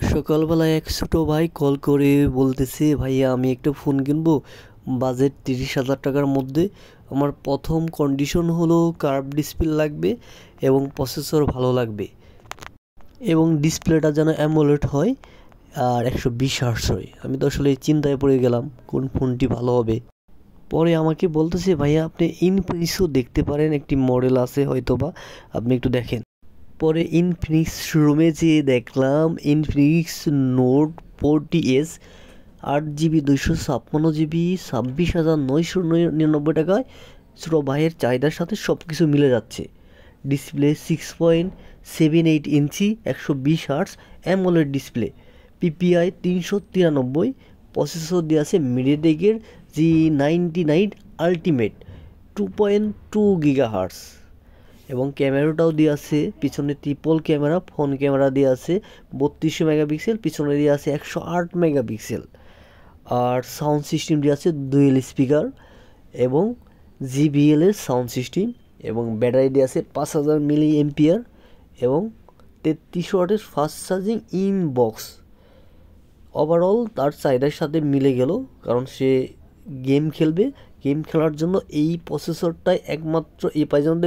সকালবেলায় এক ছোটো ভাই কল করে বলতেছে, ভাইয়া আমি একটা ফোন কিনবো, বাজেট 30,000 টাকার মধ্যে। আমার প্রথম কন্ডিশন হলো কার্ভ ডিসপ্লে লাগবে এবং প্রসেসর ভালো লাগবে এবং ডিসপ্লেটা যেন অ্যামোলেড হয় আর 120 হার্টজ হয়। আমি তো আসলে চিন্তায় পড়ে গেলাম কোন ফোনটি ভালো হবে। পরে আমাকে বলতেছে, ভাইয়া আপনি ইনফিনিক্সও দেখতে পারেন, একটি মডেল আছে হয়তোবা, আপনি একটু দেখেন। পরে ইনফিনিক্স শোরুমে যেয়ে দেখলাম Infinix note 40S 8 GB 256 GB 26,999 টাকায় ছোটো ভাইয়ের চাহিদার সাথে সব কিছু মিলে যাচ্ছে। ডিসপ্লে 6.78 ইঞ্চি 120 hertz AMOLED display, PPI 393, processor দিয়ে আছে মিডিয়াটেকের G99 আলটিমেট 2.2 GHz এবং ক্যামেরাটাও দিয়ে আছে, পিছনে ট্রিপল ক্যামেরা, ফ্রন্ট ক্যামেরা দিয়ে আছে 32 মেগাপিক্সেল, পিছনে দিয়ে আছে 108 মেগাপিক্সেল। আর সাউন্ড সিস্টেম দিয়ে আছে ডুয়েল স্পিকার এবং JBL এর সাউন্ড সিস্টেম, এবং ব্যাটারি দিয়ে আছে 5000 mAh এবং 33 ওয়াটের ফাস্ট চার্জিং ইনবক্স। ওভারঅল তার চাহিদার সাথে মিলে গেল, কারণ সে গেম খেলবে। গেম খেলার জন্য এই প্রসেসরটাই একমাত্র এই প্রাইজের মধ্যে